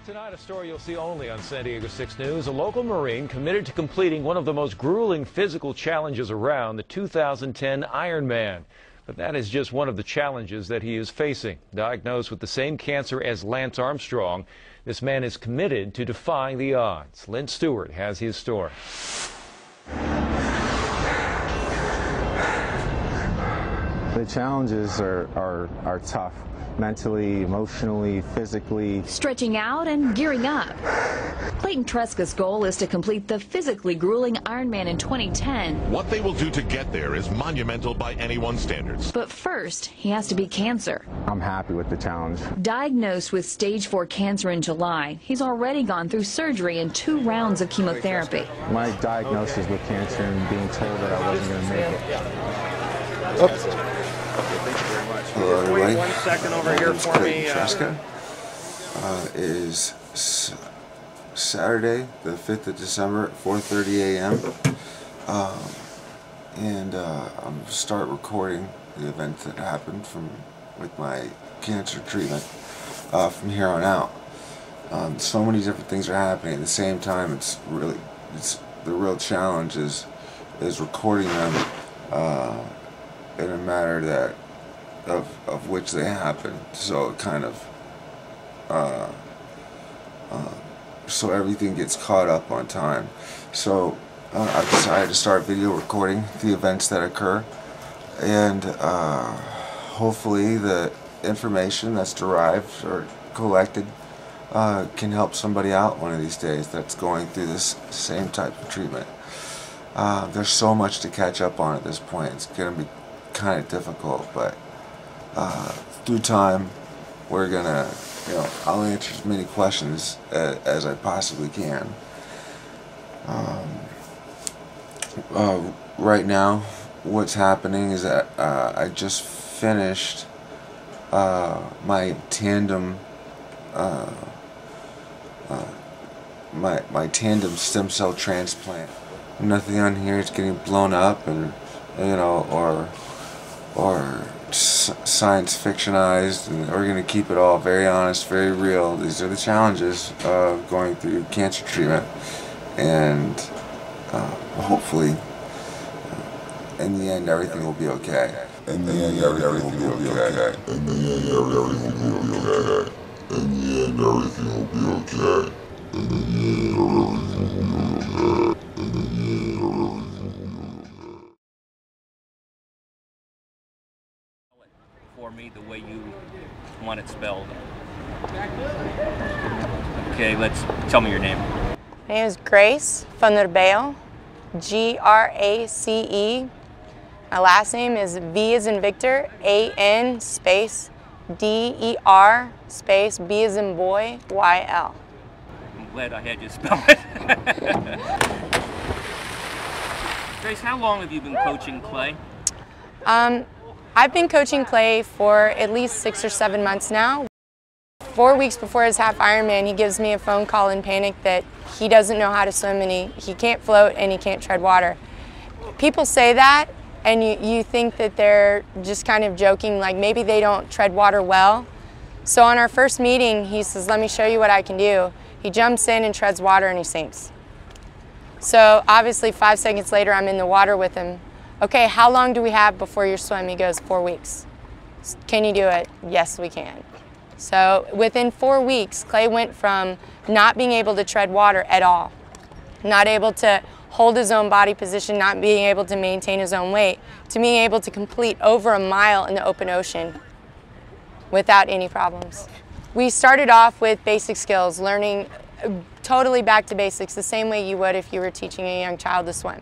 Tonight, a story you'll see only on San Diego 6 News. A local Marine committed to completing one of the most grueling physical challenges around, the 2010 Ironman. But that is just one of the challenges that he is facing. Diagnosed with the same cancer as Lance Armstrong, this man is committed to defying the odds. Lynn Stewart has his story. The challenges are tough. Mentally, emotionally, physically. Stretching out and gearing up. Clayton Treska's goal is to complete the physically grueling Ironman in 2010. What they will do to get there is monumental by anyone's standards. But first, he has to beat cancer. I'm happy with the challenge. Diagnosed with stage 4 cancer in July, he's already gone through surgery and 2 rounds of chemotherapy. My diagnosis with cancer and being told that I wasn't going to make it. Oops. Hello, everybody. 1 second over here for me. Clayton Treska. It is Saturday, the 5th of December at 4:30 a.m. I'm going to start recording the event that happened with my cancer treatment from here on out. So many different things are happening at the same time. It's the real challenge is recording them in a manner that of which they happen, so it kind of so everything gets caught up on time. So I've decided to start video recording the events that occur, and hopefully the information that's derived or collected can help somebody out one of these days that's going through this same type of treatment. There's so much to catch up on at this point. It's going to be kind of difficult, but through time, we're gonna, I'll answer as many questions as I possibly can. Right now, what's happening is that I just finished my tandem, my tandem stem cell transplant. Nothing on here is getting blown up, and or science fictionized, and we're going to keep it all very honest, very real. These are the challenges of going through cancer treatment, and hopefully in the end everything will be okay. In the end everything will be okay. In the end everything will be okay. In the end everything will be okay. In the end everything will be okay. In the end everything will be okay. For me the way you want it spelled. Okay, tell me your name. My name is Grace Funderbeo, Grace. My last name is V as in Victor, A-N space D-E-R space B as in boy, Y-L. I'm glad I had you spell it. Grace, how long have you been coaching Clay? I've been coaching Clay for at least 6 or 7 months now. 4 weeks before his half Ironman, he gives me a phone call in panic that he doesn't know how to swim and he can't float and he can't tread water. People say that and you think that they're just kind of joking, like maybe they don't tread water well. So on our first meeting, he says, "Let me show you what I can do." He jumps in and treads water and he sinks. So obviously 5 seconds later, I'm in the water with him. "Okay, how long do we have before your swim?" He goes, 4 weeks. "Can you do it?" "Yes, we can." So within 4 weeks, Clay went from not being able to tread water at all, not able to hold his own body position, not being able to maintain his own weight, to being able to complete over a mile in the open ocean without any problems. We started off with basic skills, learning totally back to basics, the same way you would if you were teaching a young child to swim,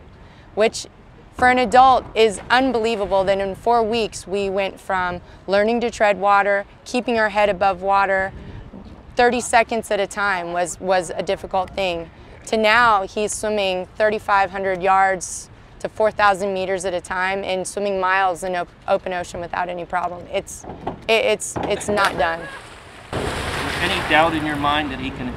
which for an adult is unbelievable that in 4 weeks we went from learning to tread water, keeping our head above water, 30 seconds at a time was a difficult thing, to now he's swimming 3,500 yards to 4,000 meters at a time and swimming miles in open ocean without any problem. It's not done. Any doubt in your mind that he can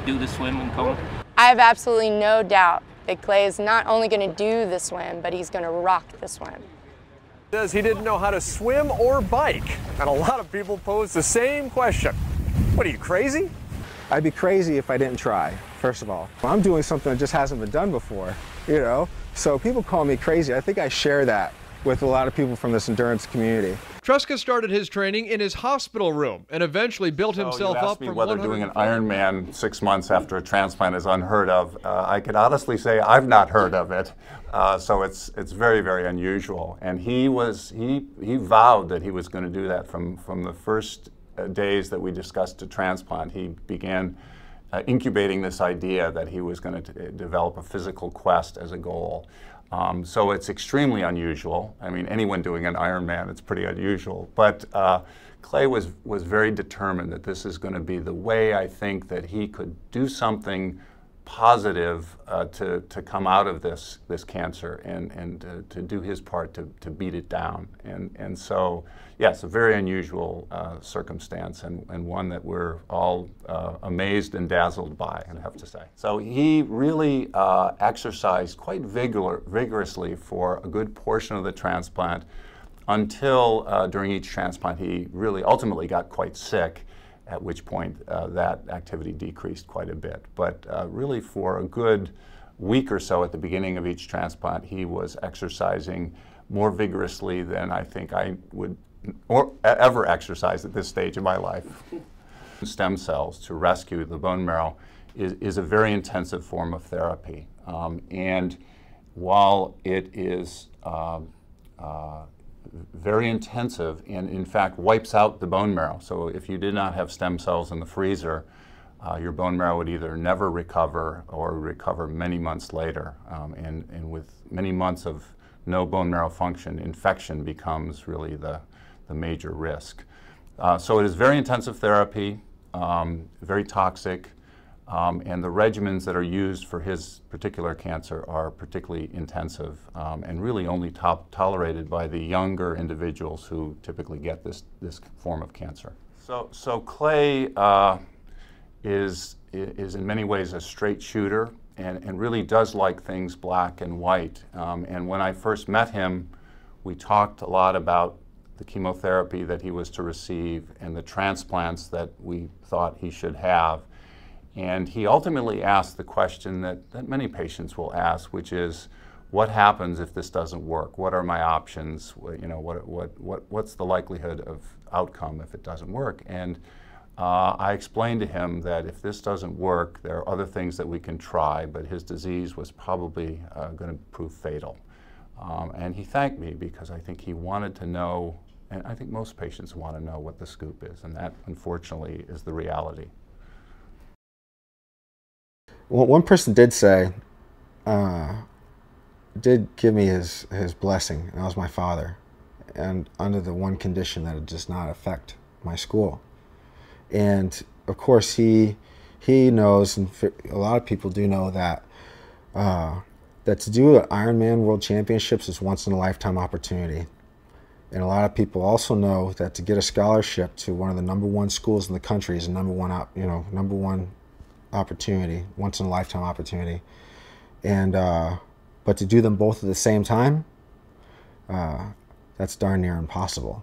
do the swim in Kona? I have absolutely no doubt that Clay is not only going to do the swim, but he's going to rock the swim. Says he didn't know how to swim or bike, and a lot of people pose the same question. What are you, crazy? I'd be crazy if I didn't try, first of all. I'm doing something that just hasn't been done before, you know? So people call me crazy. I think I share that with a lot of people from this endurance community. Treska started his training in his hospital room and eventually built himself up from whether doing an Ironman 6 months after a transplant is unheard of. I can honestly say I've not heard of it. So it's very, very unusual. And he vowed that he was going to do that from the first days that we discussed a transplant. He began incubating this idea that he was going to develop a physical quest as a goal. So it's extremely unusual. I mean, anyone doing an Ironman, it's pretty unusual. But Clay was very determined that this is going to be the way, I think, that he could do something positive to come out of this cancer and to do his part to beat it down. And so, yes, a very unusual circumstance and one that we're all amazed and dazzled by, I have to say. So he really exercised quite vigorously for a good portion of the transplant until during each transplant he really ultimately got quite sick, at which point that activity decreased quite a bit. But really for a good week or so at the beginning of each transplant, he was exercising more vigorously than I think I would ever exercise at this stage of my life. Stem cells to rescue the bone marrow is a very intensive form of therapy. And while it is very intensive and in fact wipes out the bone marrow. So if you did not have stem cells in the freezer, your bone marrow would either never recover or recover many months later. And with many months of no bone marrow function, infection becomes really the major risk. So it is very intensive therapy, very toxic, and the regimens that are used for his particular cancer are particularly intensive and really only tolerated by the younger individuals who typically get this form of cancer. So Clay is in many ways a straight shooter and really does like things black and white. And when I first met him, we talked a lot about the chemotherapy that he was to receive and the transplants that we thought he should have. And he ultimately asked the question that many patients will ask, which is, what happens if this doesn't work? What are my options? You know, what's the likelihood of outcome if it doesn't work? And I explained to him that if this doesn't work, there are other things that we can try, but his disease was probably going to prove fatal. And he thanked me because I think he wanted to know, and I think most patients want to know what the scoop is, and that, unfortunately, is the reality. Well, one person did say, did give me his blessing, and that was my father, and under the one condition that it does not affect my school. And of course he knows, and a lot of people do know that that to do an Ironman World Championships is once in a lifetime opportunity. And a lot of people also know that to get a scholarship to one of the #1 schools in the country is a number one opportunity, once in a lifetime opportunity. And but to do them both at the same time, that's darn near impossible.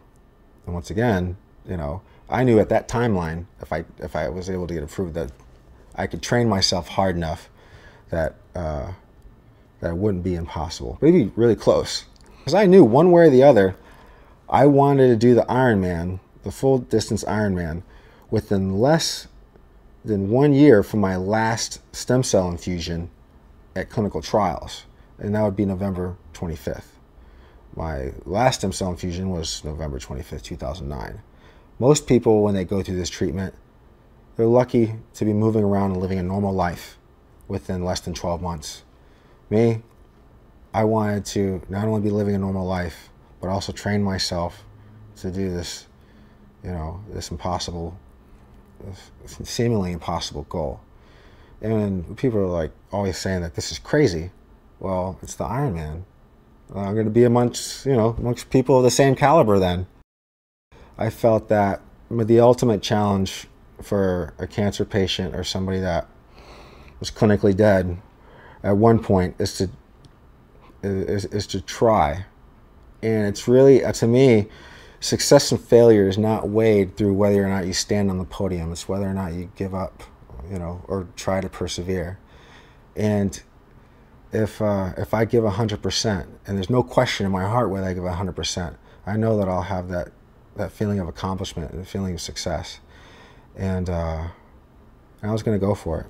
And once again, you know, I knew at that timeline, if I was able to get approved, that I could train myself hard enough that that it wouldn't be impossible. But it'd be really close. Because I knew one way or the other, I wanted to do the Ironman, the full distance Ironman, within less than 1 year from my last stem cell infusion at clinical trials. And that would be November 25th. My last stem cell infusion was November 25th, 2009. Most people, when they go through this treatment, they're lucky to be moving around and living a normal life within less than 12 months. Me, I wanted to not only be living a normal life, but also train myself to do this, you know, this impossible, seemingly impossible goal. And people are like always saying that this is crazy. Well, it's the Ironman. I'm going to be amongst, you know, amongst people of the same caliber then. I felt that the ultimate challenge for a cancer patient or somebody that was clinically dead at one point is to try. And it's really, to me, success and failure is not weighed through whether or not you stand on the podium. It's whether or not you give up you know, or try to persevere. And if I give 100%, and there's no question in my heart whether I give 100%, I know that I'll have that feeling of accomplishment and the feeling of success. And I was going to go for it.